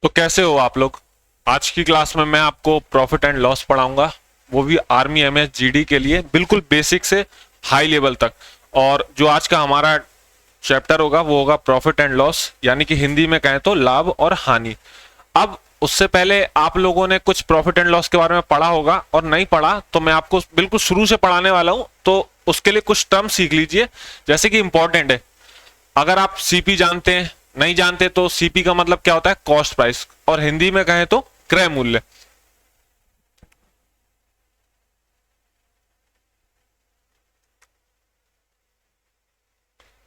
तो कैसे हो आप लोग। आज की क्लास में मैं आपको प्रॉफिट एंड लॉस पढ़ाऊंगा, वो भी आर्मी एमएस जीडी के लिए बिल्कुल बेसिक से हाई लेवल तक। और जो आज का हमारा चैप्टर होगा वो होगा प्रॉफिट एंड लॉस, यानी कि हिंदी में कहें तो लाभ और हानि। अब उससे पहले आप लोगों ने कुछ प्रॉफिट एंड लॉस के बारे में पढ़ा होगा, और नहीं पढ़ा तो मैं आपको बिल्कुल शुरू से पढ़ाने वाला हूं, तो उसके लिए कुछ टर्म सीख लीजिए जैसे कि इंपॉर्टेंट है। अगर आप सीपी जानते हैं, नहीं जानते तो सीपी का मतलब क्या होता है, कॉस्ट प्राइस, और हिंदी में कहें तो क्रय मूल्य।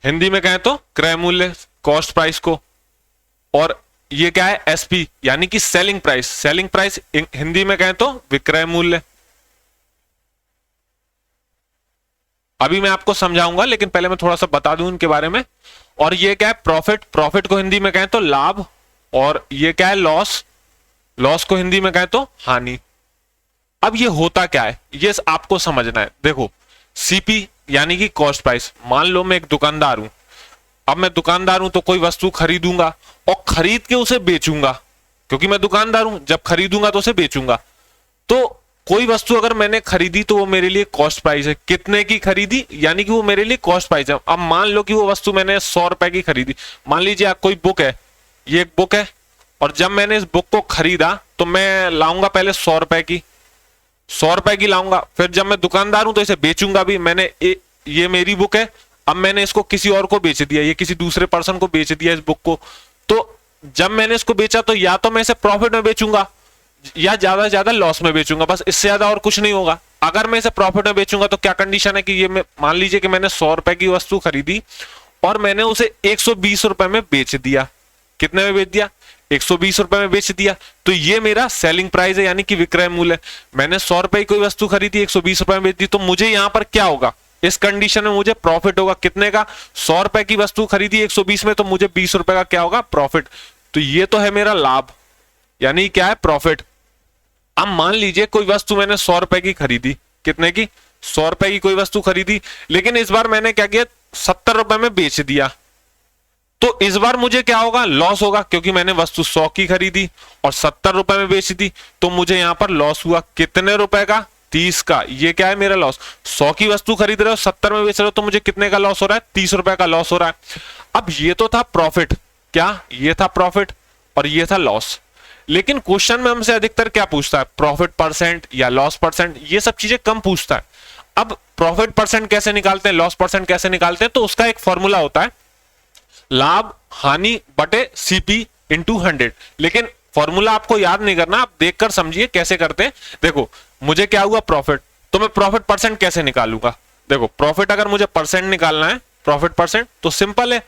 हिंदी में कहें तो क्रय मूल्य, कॉस्ट प्राइस को। और ये क्या है, एसपी यानी कि selling price. Selling price Hindi में कहें तो विक्रय मूल्य। अभी मैं आपको समझाऊंगा, लेकिन पहले मैं थोड़ा सा बता दूं इनके बारे में। और ये क्या है, प्रॉफिट। प्रॉफिट को हिंदी में कहें तो लाभ। और ये क्या है, लॉस। लॉस को हिंदी में कहें तो हानि। अब ये होता क्या है, ये आपको समझना है। देखो, सीपी यानी कि कॉस्ट प्राइस। मान लो मैं एक दुकानदार हूं। अब मैं दुकानदार हूं तो कोई वस्तु खरीदूंगा और खरीद के उसे बेचूंगा, क्योंकि मैं दुकानदार हूं। जब खरीदूंगा तो उसे बेचूंगा। तो कोई वस्तु अगर मैंने खरीदी तो वो मेरे लिए कॉस्ट प्राइस है। कितने की खरीदी, यानी कि वो मेरे लिए कॉस्ट प्राइस है। अब मान लो कि वो वस्तु मैंने 100 रुपए की खरीदी। मान लीजिए आप कोई बुक है, ये एक बुक है, और जब मैंने इस बुक को खरीदा तो मैं लाऊंगा पहले 100 रुपए की। 100 रुपए की लाऊंगा, फिर जब मैं दुकानदार हूं तो इसे बेचूंगा भी। ये मेरी बुक है, अब मैंने इसको किसी और को बेच दिया, ये किसी दूसरे पर्सन को बेच दिया इस बुक को। तो जब मैंने इसको बेचा तो या तो मैं इसे प्रॉफिट में बेचूंगा या ज्यादा से ज्यादा लॉस में बेचूंगा, बस इससे ज्यादा और कुछ नहीं होगा। अगर मैं इसे प्रॉफिट में बेचूंगा तो क्या कंडीशन है कि ये मान लीजिए कि मैंने 100 रुपए की वस्तु खरीदी और मैंने उसे 120 रुपए में बेच दिया। कितने में बेच दिया, 120 रुपए में बेच दिया। तो ये मेरा सेलिंग प्राइस है, यानी कि विक्रय मूल्य। मैंने 100 रुपए की कोई वस्तु खरीदी, 120 रुपए में बेच दी, तो मुझे यहां पर क्या होगा, इस कंडीशन में मुझे प्रॉफिट होगा। कितने का, 100 रुपए की वस्तु खरीदी 120 में, तो मुझे 20 रुपए का क्या होगा, प्रॉफिट। तो ये तो है मेरा लाभ, यानी क्या है, प्रॉफिट। अब मान लीजिए कोई वस्तु मैंने 100 रुपए की खरीदी। कितने की, 100 रुपए की कोई वस्तु खरीदी, लेकिन इस बार मैंने क्या किया, 70 रुपए में बेच दिया। तो इस बार मुझे क्या होगा, लॉस होगा, क्योंकि मैंने वस्तु 100 की खरीदी और 70 रुपए में बेच दी। तो मुझे यहां पर लॉस हुआ। कितने रुपए का, 30 का। ये क्या है, मेरा लॉस। 100 की वस्तु खरीद रहे हो, 70 में बेच रहे हो, तो मुझे कितने का लॉस हो रहा है, 30 रुपए का लॉस हो रहा है। अब ये तो था प्रॉफिट, क्या ये था प्रॉफिट, और ये था लॉस। लेकिन क्वेश्चन में हमसे अधिकतर क्या पूछता है, प्रॉफिट परसेंट या लॉस परसेंट, ये सब चीजें कम पूछता है। अब प्रॉफिट परसेंट कैसे निकालते हैं, लॉस परसेंट कैसे निकालते हैं, तो उसका एक फॉर्मूला होता है, लाभ हानि बटे सीपी इंटू 100। लेकिन फॉर्मूला आपको याद नहीं करना, आप देखकर समझिए कैसे करते हैं। देखो, मुझे क्या हुआ, प्रॉफिट, तो मैं प्रॉफिट परसेंट कैसे निकालूंगा। देखो, प्रॉफिट अगर मुझे परसेंट निकालना है, प्रॉफिट परसेंट, तो सिंपल है।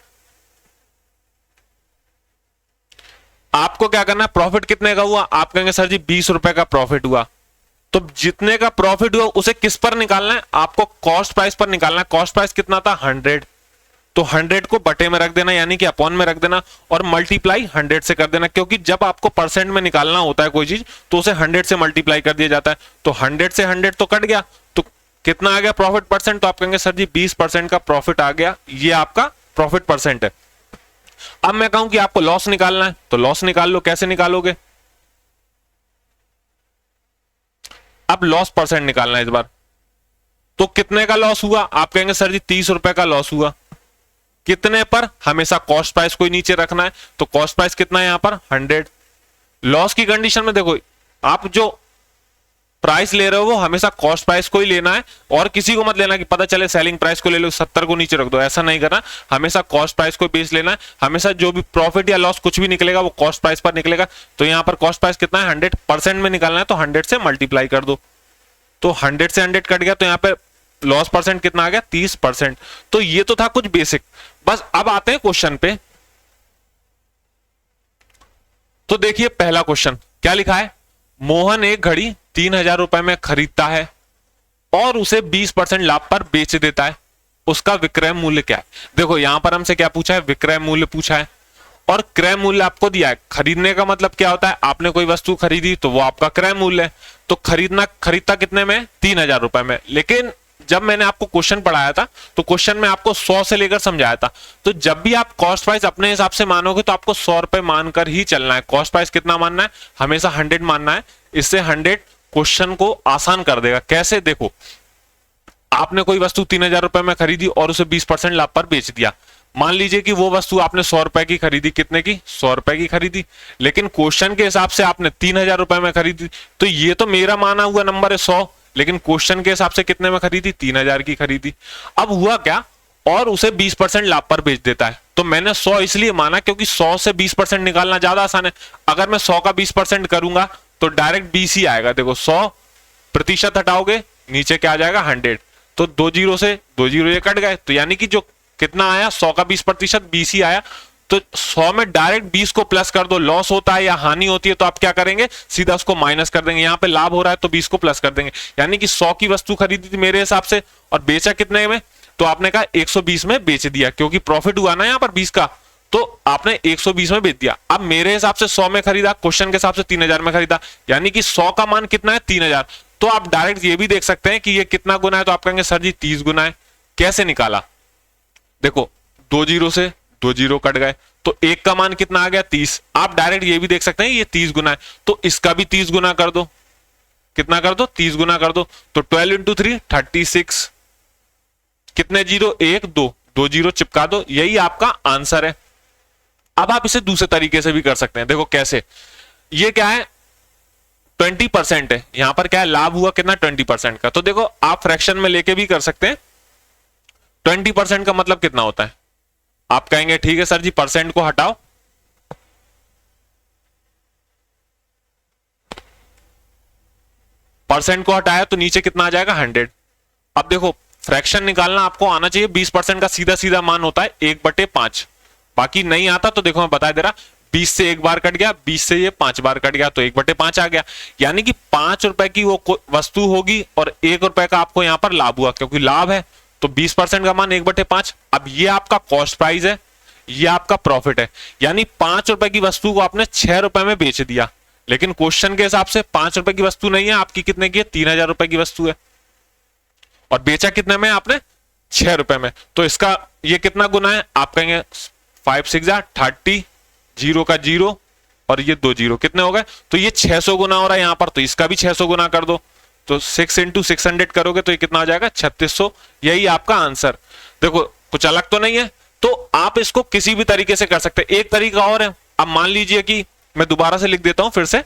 आपको क्या करना है, प्रॉफिट कितने का हुआ, आप कहेंगे सर जी 20 रुपए का प्रॉफिट हुआ। तो जितने का प्रॉफिट हुआ उसे किस पर निकालना है, आपको कॉस्ट प्राइस पर निकालना है। कॉस्ट प्राइस कितना था, 100। तो 100 को बटे में रख देना, यानी कि अपॉन में रख देना, और मल्टीप्लाई 100 से कर देना, क्योंकि जब आपको परसेंट में निकालना होता है कोई चीज तो उसे 100 से मल्टीप्लाई कर दिया जाता है। तो 100 से 100 तो कट गया, तो कितना आ गया प्रॉफिट परसेंट, तो आप कहेंगे सर जी 20% का प्रॉफिट आ गया, ये आपका प्रॉफिट परसेंट है। अब मैं कहूं कि आपको लॉस निकालना है, तो लॉस निकाल लो। कैसे निकालोगे, अब लॉस परसेंट निकालना है इस बार। तो कितने का लॉस हुआ, आप कहेंगे सर जी 30 रुपए का लॉस हुआ। कितने पर, हमेशा कॉस्ट प्राइस को ही नीचे रखना है, तो कॉस्ट प्राइस कितना है यहां पर, 100। लॉस की कंडीशन में देखो, आप जो प्राइस ले रहे हो वो हमेशा कॉस्ट प्राइस को ही लेना है, और किसी को मत लेना कि पता चले सेलिंग प्राइस को ले लो 70 को नीचे रख दो, ऐसा नहीं करना। हमेशा कॉस्ट प्राइस को बेस लेना है। हमेशा जो भी प्रॉफिट या लॉस कुछ भी निकलेगा वो कॉस्ट प्राइस पर निकलेगा। तो यहां पर कॉस्ट प्राइस कितना है, 100। परसेंट में निकालना है तो 100 से मल्टीप्लाई कर दो, तो 100 से 100 कट गया, तो यहां पर लॉस परसेंट कितना आ गया, 30%। तो ये तो था कुछ बेसिक। बस अब आते हैं क्वेश्चन पे। तो देखिए पहला क्वेश्चन क्या लिखा है, मोहन एक घड़ी 3000 रुपए में खरीदता है और उसे 20% लाभ पर बेच देता है, उसका विक्रय मूल्य क्या है। देखो, यहां पर हमसे क्या पूछा है, विक्रय मूल्य पूछा है, और क्रय मूल्य आपको दिया है। खरीदने का मतलब क्या होता है, आपने कोई वस्तु खरीदी तो वो आपका क्रय मूल्य है। तो खरीदता कितने में, 3000 रुपए में। लेकिन जब मैंने आपको क्वेश्चन पढ़ाया था तो क्वेश्चन में आपको 100 से लेकर समझाया था। तो जब भी आप कॉस्ट प्राइस अपने हिसाब से मानोगे तो आपको 100 रुपए मानकर ही चलना है। कॉस्ट प्राइस कितना मानना है? हमेशा 100 मानना है। इससे 100 क्वेश्चन को आसान कर देगा। कैसे? देखो, आपने कोई वस्तु 3000 रुपए में खरीदी और उसे 20% लाभ पर बेच दिया। मान लीजिए कि वो वस्तु आपने 100 रुपए की खरीदी। कितने की? 100 रुपए की खरीदी। लेकिन क्वेश्चन के हिसाब से आपने 3000 रुपए में खरीदी। तो ये तो मेरा माना हुआ नंबर है 100, लेकिन क्वेश्चन के हिसाब से कितने में खरीदी? 3000 की खरीदी। अब हुआ क्या? और उसे 20% लाभ पर बेच देता है। तो मैंने 100 इसलिए माना क्योंकि 100 से 20% निकालना ज्यादा आसान है। अगर मैं 100 का 20% करूंगा तो डायरेक्ट 20 ही आएगा। देखो, 100% हटाओगे, नीचे क्या आ जाएगा? 100। तो 2 जीरो से 2 जीरो ये कट गए। तो यानी कि जो कितना आया 100 का 20%, 20 ही आया। तो 100 में डायरेक्ट 20 को प्लस कर दो। लॉस होता है या हानि होती है तो आप क्या करेंगे? सीधा उसको माइनस कर देंगे। यहां पे लाभ हो रहा है तो 20 को प्लस कर देंगे। यानी कि 100 की वस्तु खरीदी थी मेरे हिसाब से और बेचा कितने में? तो आपने कहा 120 में बेच दिया, क्योंकि प्रॉफिट हुआ ना यहां पर 20 का, तो आपने 120 में बेच दिया। अब मेरे हिसाब से 100 में खरीदा, क्वेश्चन के हिसाब से 3000 में खरीदा, यानी कि 100 का मान कितना है? 3000। तो आप डायरेक्ट ये भी देख सकते हैं कि ये कितना गुना है। तो आप कहेंगे सर जी 30 गुना है। कैसे निकाला? देखो, 2 जीरो से 2 जीरो कट गए तो 1 का मान कितना आ गया? 30। आप डायरेक्ट ये भी देख सकते हैं ये 30 गुना है, तो इसका भी 30 गुना कर दो। कितना कर दो? 30 गुना कर दो। तो 12 इंटू 3 36। कितने जीरो? 1 2, 2 जीरो चिपका दो। यही आपका आंसर है। अब आप इसे दूसरे तरीके से भी कर सकते हैं। देखो कैसे? ये क्या है? 20% है। यहां पर क्या है? लाभ हुआ कितना? 20% का। तो देखो, आप फ्रैक्शन में लेके भी कर सकते हैं। 20% का मतलब कितना होता है? आप कहेंगे ठीक है सर जी, परसेंट को हटाओ, परसेंट को हटाया तो नीचे कितना आ जाएगा? 100। अब देखो, फ्रैक्शन निकालना आपको आना चाहिए। 20% का सीधा सीधा मान होता है 1/5। बाकी नहीं आता तो देखो मैं बता दे रहा, 20 से एक बार कट गया, 20 से ये 5 बार कट गया, तो 1/5 आ गया। यानी कि 5 रुपए की वो वस्तु होगी और 1 रुपए का आपको यहां पर लाभ हुआ, क्योंकि लाभ है तो 20% का मान 1/5। अब ये आपका कॉस्ट प्राइस है, ये आपका प्रॉफिट है। यानी 5 रुपए की वस्तु को आपने 6 रुपए में बेच दिया। लेकिन क्वेश्चन के हिसाब से 5 रुपए की वस्तु नहीं है आपकी, कितने की है? 3000 रुपए की वस्तु है और बेचा कितने में आपने? 6 रुपए में। तो इसका ये कितना गुना है? आप कहेंगे 5 6 30, जीरो का जीरो और ये 2 जीरो, कितने हो गए? तो ये 600 गुना हो रहा है यहां पर, तो इसका भी 600 गुना कर दो। तो 6 इंटू 600 करोगे तो ये कितना आ जाएगा? 3600। यही आपका आंसर। देखो, कुछ अलग तो नहीं है। तो आप इसको किसी भी तरीके से कर सकते हैं। एक तरीका और है। अब मान लीजिए कि मैं दोबारा से लिख देता हूं फिर से।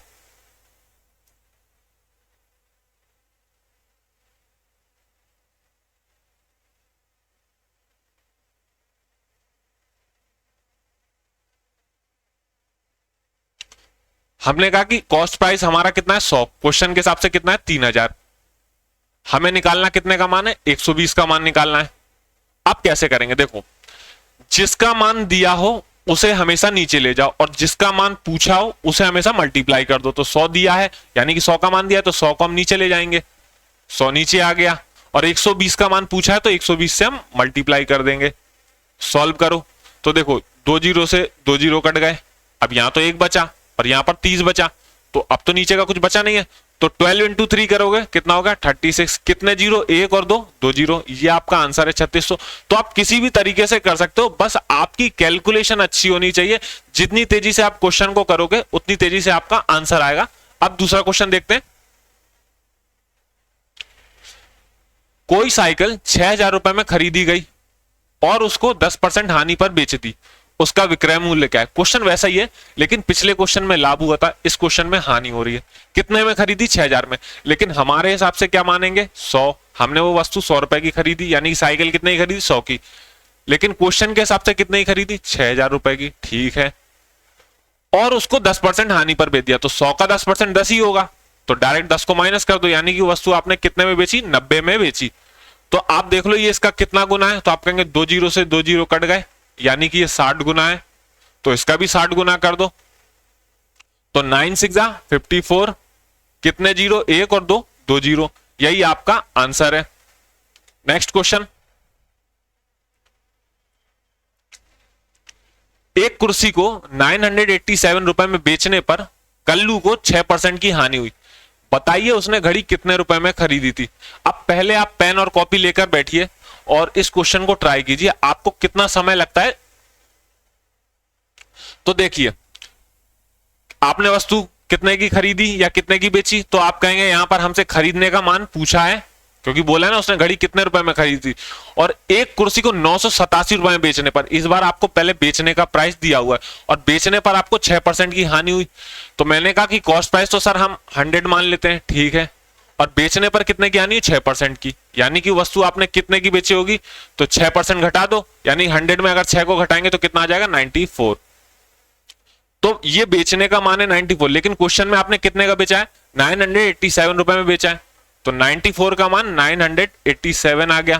हमने कहा कि कॉस्ट प्राइस हमारा कितना है? 100। क्वेश्चन के हिसाब से कितना है? 3000। हमें निकालना कितने का मान है? 120 का मान निकालना है। अब कैसे करेंगे? देखो, जिसका मान दिया हो उसे हमेशा नीचे ले जाओ और जिसका मान पूछा हो उसे हमेशा मल्टीप्लाई कर दो। तो 100 दिया है, यानी कि 100 का मान दिया है तो 100 को हम नीचे ले जाएंगे, 100 नीचे आ गया। और 120 का मान पूछा है तो 120 से हम मल्टीप्लाई कर देंगे। सॉल्व करो तो देखो, 2 जीरो से 2 जीरो कट गए। अब यहां तो 1 बचा और यहां पर 30 बचा, तो अब तो नीचे का कुछ बचा नहीं है। तो 12 इंटू 3 करोगे कितना होगा? 36। कितने जीरो? 1 और 2, 2 जीरो। ये आपका आंसर है 3600। तो आप किसी भी तरीके से कर सकते हो, बस आपकी कैलकुलेशन अच्छी होनी चाहिए। जितनी तेजी से आप क्वेश्चन को करोगे उतनी तेजी से आपका आंसर आएगा। अब दूसरा क्वेश्चन देखते हैं। कोई साइकिल 6000 रुपए में खरीदी गई और उसको 10% हानि पर बेच दी, उसका विक्रय मूल्य क्या है? क्वेश्चन वैसा ही है, लेकिन पिछले क्वेश्चन में लाभ हुआ था, इस क्वेश्चन में हानि हो रही है। कितने में खरीदी? 6000 में। लेकिन हमारे हिसाब से क्या मानेंगे? 100। हमने वो वस्तु 100 रुपए की खरीदी, यानी साइकिल कितने की खरीदी? 100 की। लेकिन क्वेश्चन के हिसाब से कितने की खरीदी? 6000 रुपए की। ठीक है। और उसको 10% हानि पर बेच दिया, तो 100 का 10% 10 ही होगा, तो डायरेक्ट 10 को माइनस कर दो, यानी कि वस्तु आपने कितने में बेची? 90 में बेची। तो आप देख लो ये इसका कितना गुना है। तो आप कहेंगे 2 जीरो से 2 जीरो कट गए, यानी कि ये 60 गुना है, तो इसका भी 60 गुना कर दो। तो 9 6 54। कितने जीरो? 1 और 2, 2 जीरो। यही आपका आंसर है। Next question. एक कुर्सी को 987 रुपए में बेचने पर कल्लू को 6% की हानि हुई। बताइए उसने घड़ी कितने रुपए में खरीदी थी। अब पहले आप पेन और कॉपी लेकर बैठिए और इस क्वेश्चन को ट्राई कीजिए, आपको कितना समय लगता है। तो देखिए आपने वस्तु कितने की खरीदी या कितने की बेची, तो आप कहेंगे यहां पर हमसे खरीदने का मान पूछा है, क्योंकि बोला है ना उसने घड़ी कितने रुपए में खरीदी थी, और एक कुर्सी को 987 रुपए में बेचने पर, इस बार आपको पहले बेचने का प्राइस दिया हुआ है और बेचने पर आपको 6% की हानि हुई। तो मैंने कहा कि कॉस्ट प्राइस तो सर हम 100 मान लेते हैं, ठीक है, और बेचने पर कितने की हानि है, 6% की, यानी कि वस्तु आपने कितने की बेची होगी, तो 6% घटा दो, यानी 100 में अगर 6 को घटाएंगे तो कितना आ जाएगा, 94। तो ये बेचने का मान है 94, लेकिन क्वेश्चन में आपने कितने का बेचा है, 987 रुपए में बेचा है, तो 94 का मान 987 आ गया।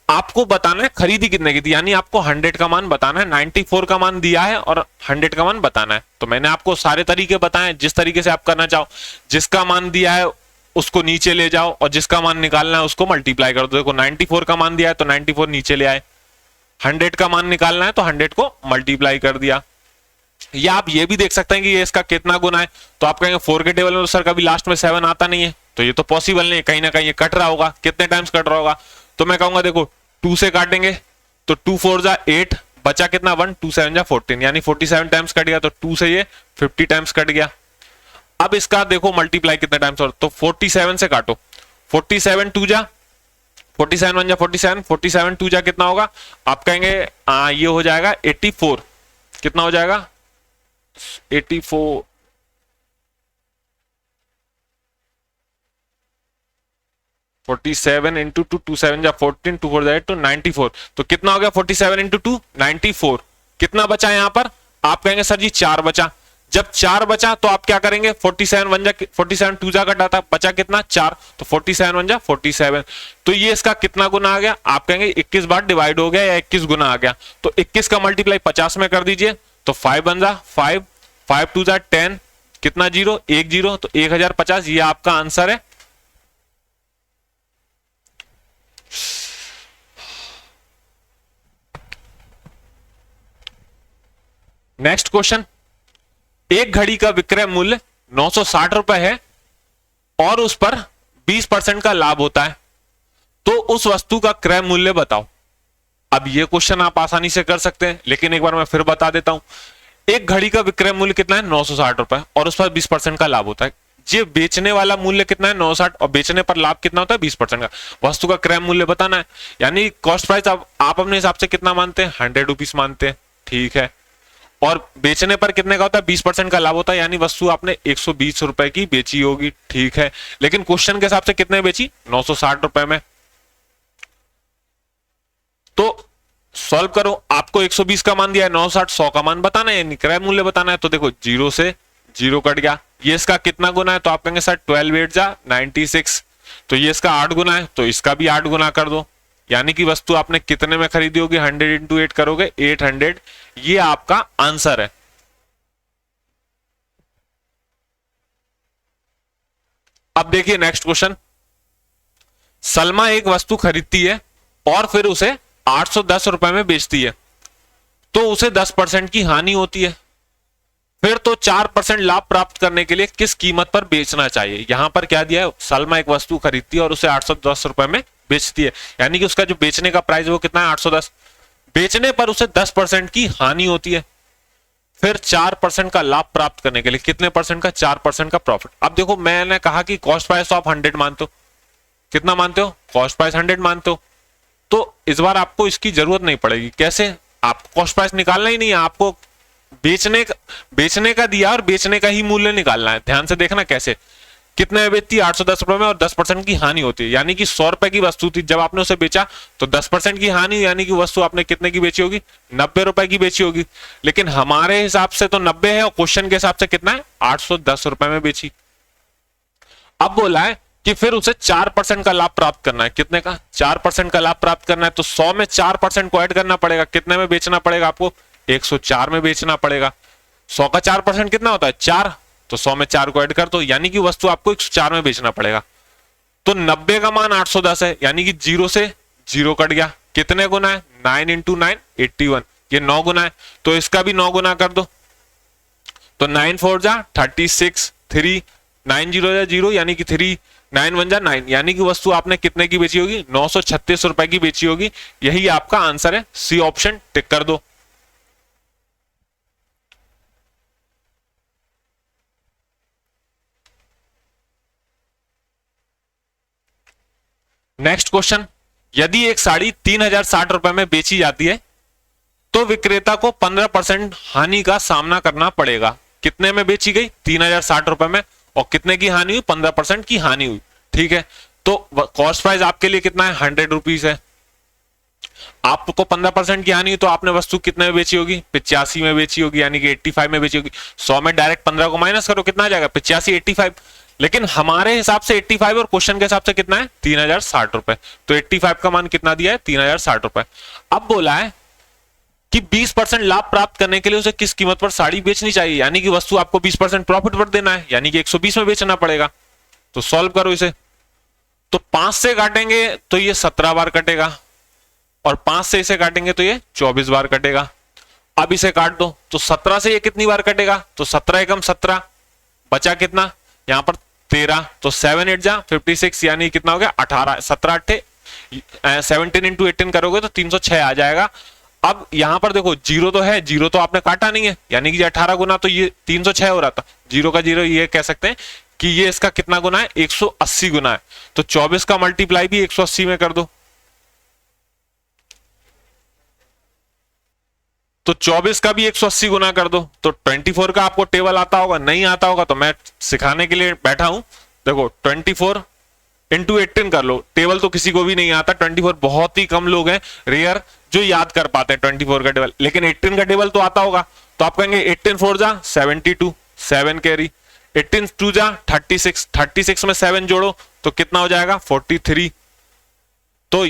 आपको बताना है खरीदी कितने की थी, यानी आपको 100 का मान बताना है, 94 का मान दिया है और 100 का मान बताना है। तो मैंने आपको सारे तरीके बताए, जिस तरीके से आप करना चाहो, जिसका मान दिया है उसको नीचे ले जाओ और जिसका मान निकालना है उसको मल्टीप्लाई कर दो। देखो 94 का मान दिया है तो 94 नीचे ले आए, 100 का मान निकालना है तो 100 को मल्टीप्लाई कर दिया। या आप ये भी देख सकते हैं कि ये इसका कितना गुना है, तो आप कहेंगे 4 के टेबल में तो सर कभी लास्ट में 7 आता नहीं है, तो ये तो पॉसिबल नहीं है, कहीं ना कहीं ये कट रहा होगा, कितने टाइम्स कट रहा होगा, तो मैं कहूंगा देखो 2 से काटेंगे तो 2 4 जा 8, बचा कितना 1, 2 7 जा 14, यानी 47 टाइम्स कट गया, तो 2 से ये 50 टाइम्स कट गया। अब इसका देखो मल्टीप्लाई कितने टाइम्स, और तो 47 से काटो, 47 2 जा 47 1 जा 47, 47 2 जा कितना होगा, आप कहेंगे ये हो जाएगा 84, कितना हो जाएगा 84, 47 इंटू 2, 2 7 जा 14, 2 4 जा 8, तो 94, तो कितना हो गया 47 इंटू 2, 94। कितना बचा यहां पर, आप कहेंगे सर जी 4 बचा। जब 4 बचा तो आप क्या करेंगे, 47 1 जा 47 2 जा कटा था, बचा कितना 4, तो 47 1 जा 47, तो ये इसका कितना गुना आ गया, आप कहेंगे 21 बार डिवाइड हो गया या 21 गुना आ गया, तो 21 का मल्टीप्लाई 50 में कर दीजिए, तो 5 1 जा 5, 5 2 जा 10, कितना 0 1 0, तो 1050, ये आपका आंसर है। नेक्स्ट क्वेश्चन, एक घड़ी का विक्रय मूल्य 960 रुपए है और उस पर 20% का लाभ होता है, तो उस वस्तु का क्रय मूल्य बताओ। अब यह क्वेश्चन आप आसानी से कर सकते हैं, लेकिन एक बार मैं फिर बता देता हूं। एक घड़ी का विक्रय मूल्य कितना है, 960 रुपए, और उस पर 20% का लाभ होता है। ये बेचने वाला मूल्य कितना है, 960, और बेचने पर लाभ कितना होता है, 20% का। वस्तु का क्रय मूल्य बताना है, यानी कॉस्ट प्राइस आप अपने हिसाब से कितना मानते हैं, 100 रुपीज मानते हैं, ठीक है, और बेचने पर कितने का होता है, 20% का लाभ होता है, यानी वस्तु आपने 120 रुपए की बेची होगी, ठीक है, लेकिन क्वेश्चन के हिसाब से कितने बेची, 960 रुपए में। तो सॉल्व करो, आपको 120 का मान दिया है, 960 100 का मान बताना है, यानी क्रय मूल्य बताना है, तो देखो 0 से 0 कट गया, ये इसका कितना गुना है, तो आप कहेंगे सर 12 8 जा 96, तो ये इसका 8 गुना है, तो इसका भी 8 गुना कर दो, यानी कि वस्तु आपने कितने में खरीदी होगी, 100 इंटू 8 करोगे 800, ये आपका आंसर है। अब देखिए नेक्स्ट क्वेश्चन, सलमा एक वस्तु खरीदती है और फिर उसे 810 रुपए में बेचती है, तो उसे 10% की हानि होती है, फिर तो 4% लाभ प्राप्त करने के लिए किस कीमत पर बेचना चाहिए। यहां पर क्या दिया है, सलमा एक वस्तु खरीदती है और उसे 810 रुपए में बेचती है, यानी कि उसका जो बेचने का प्राइस है वो कितना है, 810, बेचने पर उसे 10% की हानि होती है, फिर 4% का लाभ प्राप्त करने के लिए कितने परसेंट का, 4% का प्रॉफिट। अब देखो मैंने कहा कि कॉस्ट प्राइस तो आप 100 मानते हो, कितना मानते हो, कॉस्ट प्राइस 100 मानते हो, तो इस बार आपको इसकी जरूरत नहीं पड़ेगी। कैसे, आपको कॉस्ट प्राइस निकालना ही नहीं है, आपको बेचने का दिया और बेचने का ही मूल्य निकालना है। ध्यान से देखना कैसे, कितने में बेचती है, 810 रुपए में, और 10% की हानि होती है, यानी कि 100 रुपए की वस्तु थी, जब आपने उसे बेचा तो 10% की हानि, यानी कि वस्तु आपने कितने की बेची होगी, 90 रुपए की बेची होगी, लेकिन हमारे हिसाब से तो 90 है और क्वेश्चन के हिसाब से कितना है, 810 रुपए में बेची। अब बोला है कि फिर उसे 4% का लाभ प्राप्त करना है, कितने का, 4% का लाभ प्राप्त करना है, तो 100 में 4% को ऐड करना पड़ेगा, कितने में बेचना पड़ेगा आपको, 104 में बेचना पड़ेगा। 100 का 4% कितना होता है, 4, तो 100 में 4 को ऐड कर दो, यानी कि वस्तु आपको 104 में बेचना पड़ेगा। तो 90 का मान 810 है, यानी कि 0 से 0 कट गया, कितने गुना है, 9 इंटू 9 81, ये 9 गुना है, तो इसका भी 9 गुना कर दो, तो 9 4 जा 36, 3 90 या 0 यानी कि 3, 9 1 जा 9, यानी कि वस्तु आपने कितने की बेची होगी? 936 रुपए की बेची होगी। यही आपका आंसर है, सी ऑप्शन टिक कर दो। नेक्स्ट क्वेश्चन, यदि एक साड़ी 3060 रुपए में बेची जाती है तो विक्रेता को 15% हानि का सामना करना पड़ेगा। कितने में बेची गई? 3060 रुपए में, और कितने की हानि हुई? 15% की हानि हुई। ठीक है, तो कॉस्ट प्राइस आपके लिए कितना है? 100 रुपीज है। आपको 15% की हानि हुई तो आपने वस्तु कितने में बेची होगी? 85 में बेची होगी, यानी कि 85 में बेची होगी। 100 में डायरेक्ट 15 को माइनस करो, कितना आ जाएगा? 85, 85। लेकिन हमारे हिसाब से 85 और क्वेश्चन के हिसाब से कितना है? 3060 रुपए। तो 85 का मान कितना दिया है? 3060 रुपए। अब बोला है कि 20% लाभ प्राप्त करने के लिए उसे किस कीमत पर साड़ी बेचनी चाहिए, यानी कि वस्तु आपको 20% प्रॉफिट पर देना है, यानी कि 120 में बेचना पड़ेगा। तो सॉल्व करो इसे, तो 5 से काटेंगे तो ये 17 बार कटेगा, और 5 से इसे काटेंगे तो ये 24 बार कटेगा। अब इसे काट दो तो 17 से ये कितनी बार कटेगा? तो 17 एकम 17, बचा कितना? यहां पर 13, तो 7 8 जा 56, यानी कितना हो गया? 18। 17 8 17 इंटू 18 करोगे तो 306 आ जाएगा। अब यहां पर देखो, जीरो तो है, जीरो तो आपने काटा नहीं है, यानी कि 18 गुना तो ये 306 हो रहा था। जीरो का जीरो, ये कह सकते हैं कि ये इसका कितना गुना है? 180 गुना है। तो 24 का मल्टीप्लाई भी 180 में कर दो, तो 24 का भी 180 गुना कर दो। तो 24 का आपको टेबल आता होगा, नहीं आता होगा तो मैं सिखाने के लिए बैठा हूं। देखो 24 इंटू 18 कर लो, टेबल तो किसी को भी नहीं आता। 24 बहुत ही कम लोग हैं, रेयर, जो याद कर पाते हैं 24 का टेबल, लेकिन 18 का टेबल तो आता होगा। तो आप कहेंगे 18 4 जा 72, 7 कैरी, 18 2 जा 36, 36 में 7 जोड़ो तो कितना हो जाएगा? 43। तो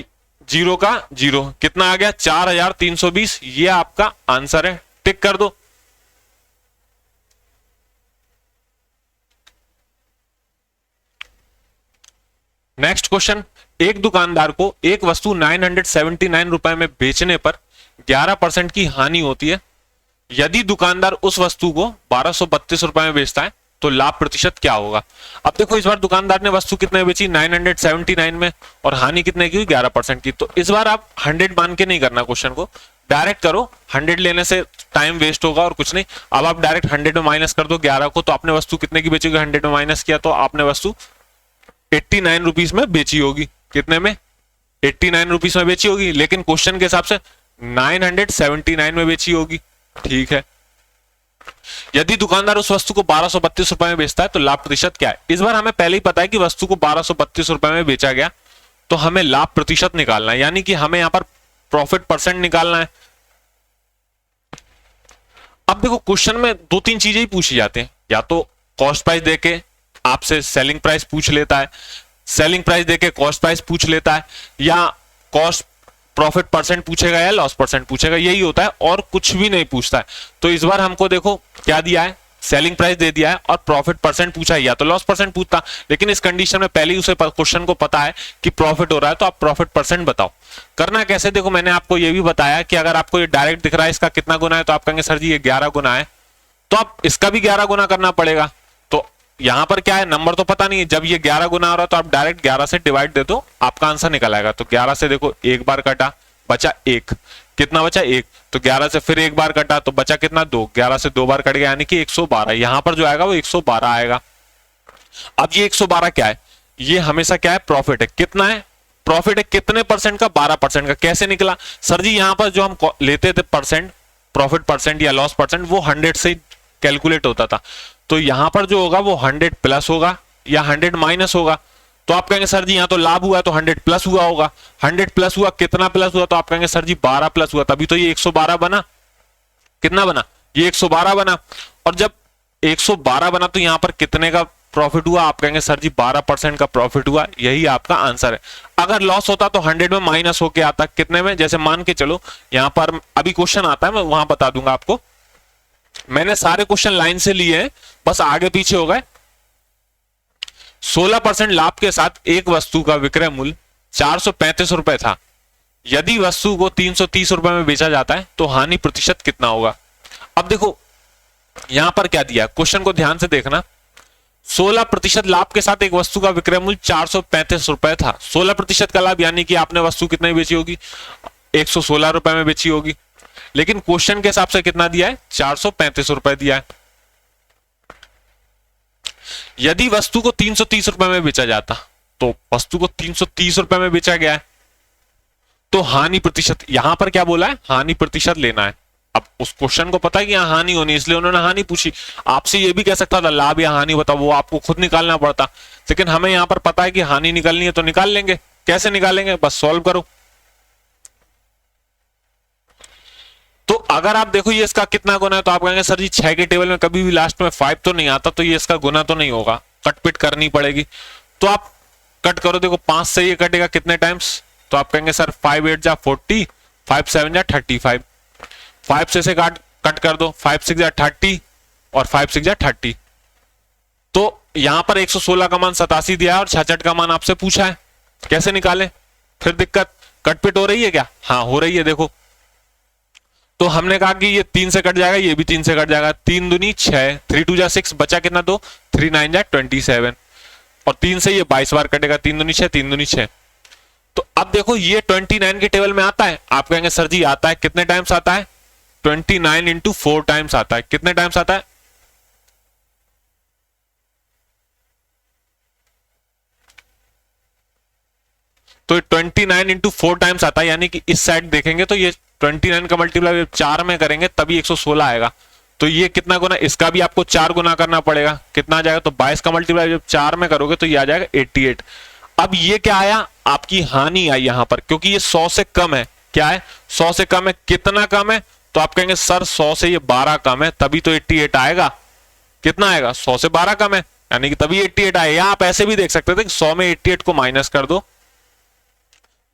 जीरो का जीरो कितना आ गया? 4320। ये आपका आंसर है, टिक कर दो। नेक्स्ट क्वेश्चन, एक दुकानदार को एक वस्तु 979 रुपए में बेचने पर 11% की हानि होती है। यदि दुकानदार उस वस्तु को 1232 रुपए में बेचता है तो लाभ प्रतिशत क्या होगा? अब देखो, इस बार दुकानदार ने वस्तु कितने में बेची? 979 में, और हानि कितने की हुई? 11% की। तो इस बार आप 100 मान के नहीं करना क्वेश्चन को, डायरेक्ट करो। 100 लेने से टाइम वेस्ट होगा और कुछ नहीं। अब आप डायरेक्ट 100 में माइनस कर दो 11 को, तो आपने वस्तु कितने की बेची होगी? 100 में माइनस किया तो आपने वस्तु 89 रुपीज में बेची होगी। कितने में? 89 रुपीज में बेची होगी, लेकिन क्वेश्चन के हिसाब से 979 में बेची होगी। ठीक है, यदि दुकानदार उस वस्तु को 1232 रुपए में बेचता है तो लाभ प्रतिशत क्या है? इस बार हमें पहले ही पता है कि वस्तु को 1232 रुपए में बेचा गया, तो हमें लाभ प्रतिशत निकालना है, यानी कि हमें यहां पर प्रॉफिट परसेंट निकालना है। अब देखो, क्वेश्चन में 2-3 चीजें ही पूछी जाती हैं, या तो कॉस्ट प्राइस देके आपसे सेलिंग प्राइस पूछ लेता है, सेलिंग प्राइस देके कॉस्ट प्राइस पूछ लेता है, या कॉस्ट प्रॉफिट परसेंट पूछेगा या लॉस परसेंट पूछेगा, यही होता है, और कुछ भी नहीं पूछता है। तो इस बार हमको देखो क्या दिया है? सेलिंग प्राइस दे दिया है और प्रॉफिट परसेंट पूछा है, या तो लॉस परसेंट पूछता, लेकिन इस कंडीशन में पहले ही उसे क्वेश्चन को पता है कि प्रॉफिट हो रहा है, तो आप प्रॉफिट परसेंट बताओ। करना कैसे? देखो, मैंने आपको ये भी बताया कि अगर आपको ये डायरेक्ट दिख रहा है इसका कितना गुना है, तो आप कहेंगे सर जी ये 11 गुना है, तो आप इसका भी 11 गुना करना पड़ेगा। तो यहां पर क्या है, नंबर तो पता नहीं है, जब ये 11 गुना हो रहा है तो आप डायरेक्ट 11 से डिवाइड दे दो, आपका आंसर निकल आएगा। तो 11 से देखो एक बार कटा, बचा 1, कितना बचा? 1। तो 11 से फिर एक बार कटा तो बचा कितना? 2। 11 से 2 बार कट गया, यानी कि 112। यहां पर जो आएगा वो 112 आएगा। अब ये 112 क्या है? ये हमेशा क्या है? प्रॉफिट है। कितना है? प्रॉफिट है कितने परसेंट का? 12% का। कैसे निकला? सर जी यहां पर जो हम लेते थे परसेंट, प्रॉफिट परसेंट या लॉस परसेंट, वो 100 से कैलकुलेट होता था। तो यहां पर जो होगा वो 100 प्लस होगा या 100 माइनस होगा। तो आप कहेंगे सर जी यहां तो लाभ हुआ तो 100 प्लस हुआ होगा। 100 प्लस हुआ, कितना प्लस हुआ? तो आप कहेंगे सर जी 12 प्लस हुआ, तभी तो ये 112 बना। कितना बना? ये 112 बना। और जब 112 बना तो यहां पर कितने का प्रॉफिट हुआ? आप कहेंगे सर जी 12% का प्रॉफिट हुआ। यही आपका आंसर है। अगर लॉस होता तो 100 में माइनस होके आता, कितने में? जैसे मान के चलो यहां पर अभी क्वेश्चन आता है, मैं वहां बता दूंगा आपको। मैंने सारे क्वेश्चन लाइन से लिए हैं, बस आगे पीछे हो गए। 16% लाभ के साथ एक वस्तु का विक्रय मूल्य 435 रुपए था। यदि वस्तु को 330 रुपए में बेचा जाता है तो हानि प्रतिशत कितना होगा? अब देखो यहां पर क्या दिया, क्वेश्चन को ध्यान से देखना। 16% लाभ के साथ एक वस्तु का विक्रय मूल्य 435 रुपए था। 16% का लाभ यानी कि आपने वस्तु कितने बेची होगी, 116 रुपए में बेची होगी, लेकिन क्वेश्चन के हिसाब से कितना दिया है, 435 रुपए दिया है। यदि वस्तु को 330 रुपए में बेचा जाता, तो वस्तु को 330 रुपए में बेचा गया है, तो हानि प्रतिशत, यहां पर क्या बोला है, हानि प्रतिशत लेना है। अब उस क्वेश्चन को पता है कि यहां हानि होनी, इसलिए उन्होंने हानि पूछी। आपसे ये भी कह सकता था लाभ या हानि बताओ, वो आपको खुद निकालना पड़ता, लेकिन हमें यहां पर पता है कि हानि निकालनी है तो निकाल लेंगे। कैसे निकालेंगे, बस सॉल्व करो। तो अगर आप देखो ये इसका कितना गुना है, तो आप कहेंगे सर जी 6 के टेबल में कभी भी लास्ट में 5 तो नहीं आता, तो ये इसका गुना तो नहीं होगा, कटपिट करनी पड़ेगी। तो आप कट करो, देखो 5 से ये कटेगा कितने टाइम्स, तो आप कहेंगे सर 5 8 जा 40, 5 7 जा 35, 5 से कट कर दो, 5 6 जा 30 और 5 6 जा 30। तो यहां पर 116 का मान 87 दिया है और 66 का मान आपसे पूछा है, कैसे निकालें। फिर दिक्कत, कटपिट हो रही है क्या, हाँ हो रही है, देखो। तो हमने कहा कि ये 3 से कट जाएगा, ये भी 3 से कट जाएगा, 3 दूनी 6, 3 2 जा 6, बचा कितना 2, 3 9 जा 27, और 3 से ये 22 बार कटेगा, 3 दूनी 6, 3 दूनी 6। तो अब देखो ये 29 के टेबल में आता है, आप कहेंगे सर जी आता है, कितने टाइम्स आता है, 29 इंटू 4 टाइम्स आता है। कितने टाइम्स आता है, तो 29 इंटू 4 टाइम्स आता है, यानी कि इस साइड देखेंगे तो ये 29 का मल्टीप्लाई 4 में करेंगे तभी 116 आएगा। तो ये कितना गुना, इसका भी आपको 4 गुना करना पड़ेगा, कितना आ जाएगा, तो 22 का मल्टीप्लाई जब 4 में करोगे तो ये आ जाएगा 88। अब ये क्या आया, आपकी हानि आई यहां पर, क्योंकि ये 100 से कम है। क्या है, 100 से कम है, कितना कम है, तो आप कहेंगे सर 100 से ये 12 कम है, तभी तो 88 आएगा। कितना आएगा, 100 से 12 कम है, यानी कि तभी 88 आएगा। आप ऐसे भी देख सकते थे कि 100 में 88 को माइनस कर दो,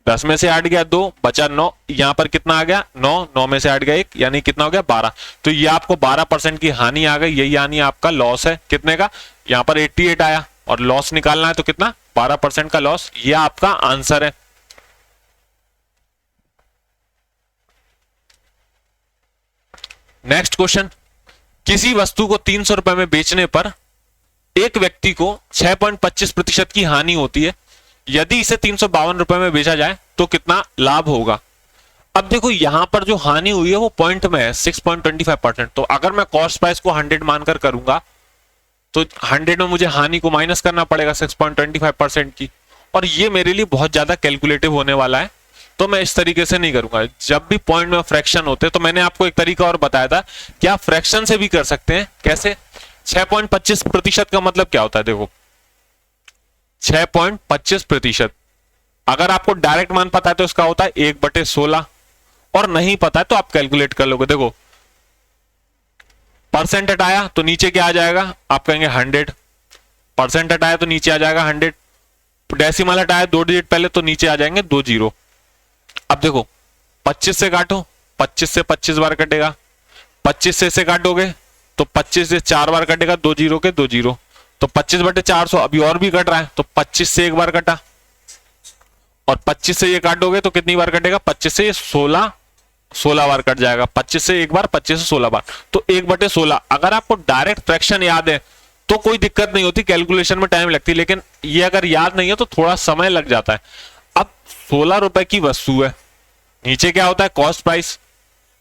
10 में से 8 गया 2, बचा 9, यहां पर कितना आ गया 9, 9 में से 8 गया 1, यानी कितना हो गया 12। तो ये आपको 12% की हानि आ गई, यही हानि आपका लॉस है। कितने का, यहां पर 88 आया और लॉस निकालना है तो कितना, 12% का लॉस, ये आपका आंसर है। नेक्स्ट क्वेश्चन, किसी वस्तु को 300 रुपए में बेचने पर एक व्यक्ति को 6.25% की हानि होती है। यदि इसे 352 रुपए में बेचा जाए तो कितना लाभ होगा। अब देखो यहां पर जो हानि हुई है वो पॉइंट में है 6.25%। तो अगर मैं कॉस्ट प्राइस को 100 मानकर करूंगा तो 100 में मुझे हानि को माइनस करना पड़ेगा 6.25% की, और ये मेरे लिए बहुत ज्यादा कैलकुलेटिव होने वाला है, तो मैं इस तरीके से नहीं करूंगा। जब भी पॉइंट में फ्रैक्शन होते, तो मैंने आपको एक तरीका और बताया था कि आप फ्रैक्शन से भी कर सकते हैं। कैसे, 6.25% का मतलब क्या होता है, देखो 6.25%, अगर आपको डायरेक्ट मान पता है तो इसका होता है 1/16, और नहीं पता है तो आप कैलकुलेट कर लोगे। देखो परसेंट हटाया तो नीचे क्या आ जाएगा, आप कहेंगे 100, परसेंट हटाया तो नीचे आ जाएगा 100, डेसिमल हटाया 2 डिजिट पहले तो नीचे आ जाएंगे 2 जीरो। अब देखो 25 से काटो, 25 से 25 बार कटेगा, 25 से काटोगे तो 25 से 4 बार कटेगा, 2 जीरो के 2 जीरो, तो 25/400, अभी और भी कट रहा है तो 25 से एक बार कटा, और 25 से ये काटोगे तो कितनी बार कटेगा, 25 से 16 बार कट जाएगा, 25 से एक बार, 25 से 16 बार, तो 1/16। अगर आपको डायरेक्ट फ्रैक्शन याद है तो कोई दिक्कत नहीं होती, कैलकुलेशन में टाइम लगती, लेकिन ये अगर याद नहीं है तो थोड़ा समय लग जाता है। अब 16 रुपए की वस्तु है, नीचे क्या होता है कॉस्ट प्राइस,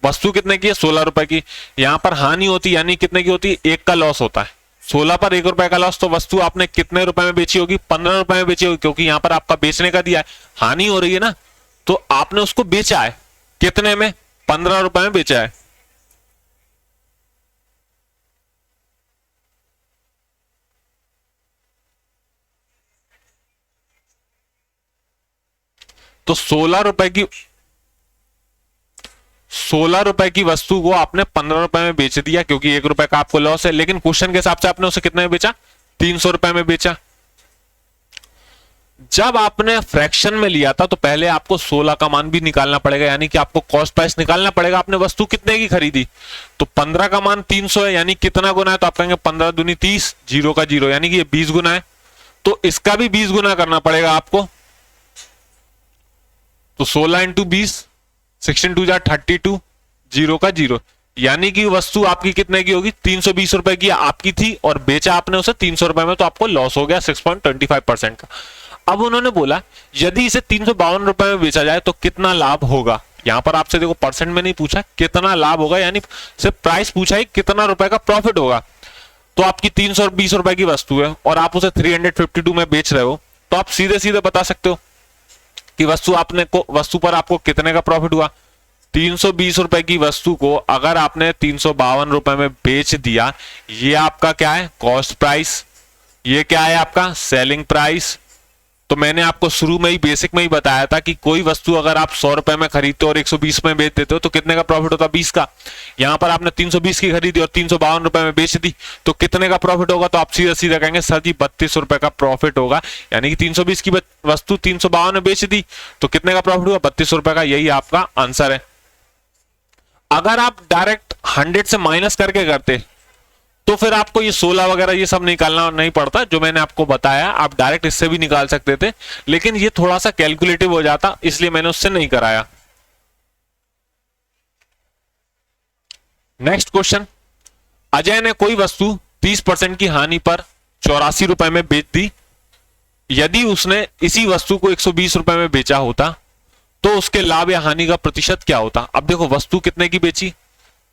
वस्तु कितने की है 16 रुपए की, यहां पर हानि होती यानी कितने की होती है, 1 का लॉस होता है, 16 पर 1 रुपए का लॉस, तो वस्तु आपने कितने रुपए में बेची होगी, 15 रुपए में बेची होगी, क्योंकि यहां पर आपका बेचने का दिया है, हानि हो रही है ना, तो आपने उसको बेचा है कितने में, 15 रुपए में बेचा है। तो 16 रुपए की वस्तु को आपने 15 रुपए में बेच दिया, क्योंकि 1 रुपए का आपको लॉस है, लेकिन क्वेश्चन के हिसाब से आपने उसे कितने में बेचा, 300 रुपए में बेचा। जब आपने फ्रैक्शन में लिया था तो पहले आपको 16 का मान भी निकालना पड़ेगा, यानी कि आपको कॉस्ट प्राइस निकालना पड़ेगा, आपने वस्तु कितने की खरीदी, तो 15 का मान 300 है, यानी कितना गुना है, तो आप कहेंगे 15 दूनी 30, जीरो का जीरो, यानी कि ये 20 गुना है, तो इसका भी 20 गुना करना पड़ेगा आपको। तो 16 इंटू 20, 16 2 जा 32, जीरो का जीरो, यानी कि वस्तु आपकी कितने की होगी, 320 रुपए की आपकी थी और बेचा आपने उसे 300 रुपए में, तो आपको लॉस हो गया 6.25% का। अब उन्होंने बोला यदि इसे 352 रुपए में बेचा जाए तो कितना लाभ होगा। यहां पर आपसे देखो परसेंट में नहीं पूछा, कितना लाभ होगा, यानी सिर्फ प्राइस पूछा है कितना रुपए का प्रॉफिट होगा। तो आपकी 320 रुपए की वस्तु है और आप उसे 352 में बेच रहे हो, तो आप सीधे सीधे बता सकते हो कि वस्तु पर आपको कितने का प्रॉफिट हुआ। 320 रुपए की वस्तु को अगर आपने 352 रुपए में बेच दिया, ये आपका क्या है, कॉस्ट प्राइस, ये क्या है आपका सेलिंग प्राइस। तो मैंने आपको शुरू में ही बेसिक में ही बताया था कि कोई वस्तु अगर आप 100 रुपए में खरीदते हो और 120 में बेच देते हो तो कितने का प्रॉफिट होता है, 20 का। यहां पर आपने 320 की खरीदी और 352 रुपए में बेच दी तो कितने का प्रॉफिट होगा, तो आप सीधा सीधा कहेंगे सर जी 32 रुपए का प्रॉफिट होगा। यानी कि 320 की वस्तु 352 में बेच दी तो कितने का प्रॉफिट हुआ, 32 रुपए का। यही आपका आंसर है। अगर आप डायरेक्ट 100 से माइनस करके करते तो फिर आपको ये 16 वगैरह ये सब निकालना नहीं पड़ता, जो मैंने आपको बताया आप डायरेक्ट इससे भी निकाल सकते थे, लेकिन ये थोड़ा सा कैलकुलेटिव हो जाता इसलिए मैंने उससे नहीं कराया। नेक्स्ट क्वेश्चन, अजय ने कोई वस्तु 30% की हानि पर 84 रुपए में बेच दी। यदि उसने इसी वस्तु को 120 रुपए में बेचा होता तो उसके लाभ या हानि का प्रतिशत क्या होता। अब देखो वस्तु कितने की बेची,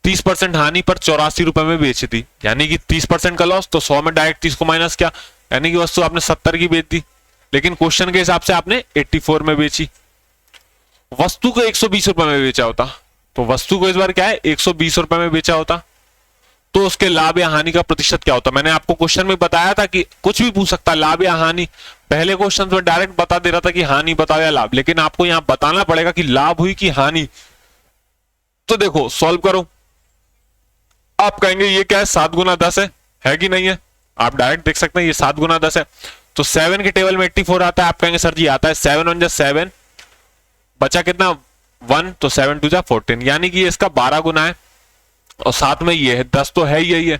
30% हानि पर 84 रुपए में बेच दी, यानी कि 30% का लॉस, तो 100 में डायरेक्ट 30 को माइनस किया, यानी कि वस्तु आपने 70 की बेच दी। लेकिन क्वेश्चन के हिसाब से आपने 84 में बेची। वस्तु को 120 रुपए में बेचा होता, तो वस्तु को इस बार क्या है 120 रुपए में बेचा होता, तो उसके लाभ या हानि का प्रतिशत क्या होता। मैंने आपको क्वेश्चन में बताया था कि कुछ भी पूछ सकता, लाभ या हानि। पहले क्वेश्चन में डायरेक्ट बता दे रहा था कि हानि बताओ या लाभ, लेकिन आपको यहां बताना पड़ेगा कि लाभ हुई कि हानि। तो देखो सॉल्व करो, आप कहेंगे ये क्या है 7 गुना 10 है कि नहीं है। आप डायरेक्ट देख सकते हैं ये 7 गुना 10 है, तो 7 के टेबल में 84 आता है। आप कहेंगे सर जी आता है 7 1 7, बचा कितना 1, तो 7 2 14, यानी कि ये इसका 12 गुना है और साथ में ये है 10 तो है यही है,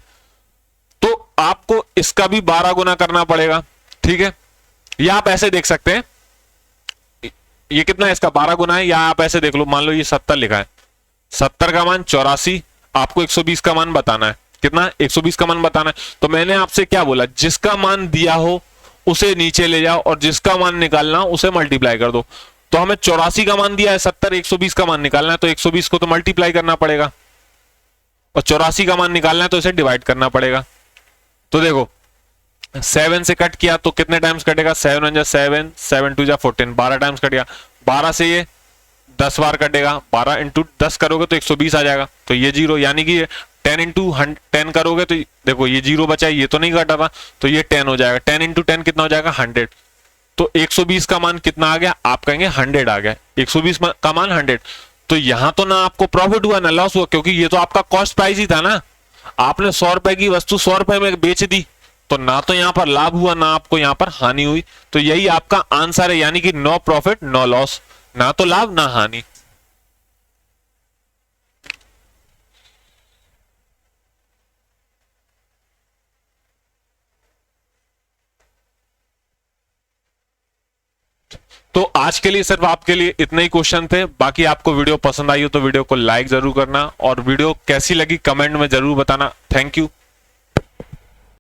तो आपको इसका भी 12 गुना करना पड़ेगा। ठीक है, या आप ऐसे देख सकते हैं ये कितना है, इसका 12 गुना है, या आप ऐसे देख लो, मान लो ये 70 लिखा है, 70 का मान 84, आपको 120 का मान बताना है, कितना 120 का मान बताना है। तो मैंने आपसे क्या बोला, जिसका मान दिया हो उसे नीचे ले जाओ और जिसका मान निकालना हो उसे मल्टीप्लाई कर दो। तो हमें 84 का मान दिया है, 70 120 का मान निकालना है, तो 120 को तो मल्टीप्लाई करना पड़ेगा और 84 का मान निकालना है तो इसे डिवाइड करना पड़ेगा। तो देखो 7 से कट किया तो कितने टाइम्स कटेगा, 7 1 7, 7 2 14, 12 टाइम्स कट गया। 12 से ये 10 बार कटेगा, 12 इंटू 10 करोगे तो 120 आ जाएगा, तो ये 0, यानी कि 10 इंटू 10 करोगे तो देखो ये 0 बचा, ये तो नहीं कटा था, तो ये 10 हो जाएगा। 10 इंटू 10 कितना हो जाएगा 100, तो 120 का मान कितना आ गया, आप कहेंगे 100 आ गया, 120 का मान 100। तो यहां तो ना आपको प्रॉफिट हुआ ना लॉस हुआ, क्योंकि ये तो आपका कॉस्ट प्राइस ही था ना। आपने 100 रुपए की वस्तु 100 रुपए में बेच दी, तो ना तो यहां पर लाभ हुआ ना आपको यहां पर हानि हुई। तो यही आपका आंसर है, यानी कि नो प्रॉफिट नो लॉस, ना तो लाभ ना हानि। तो आज के लिए सिर्फ आपके लिए इतने ही क्वेश्चन थे। बाकी आपको वीडियो पसंद आई हो तो वीडियो को लाइक जरूर करना और वीडियो कैसी लगी कमेंट में जरूर बताना। Thank you.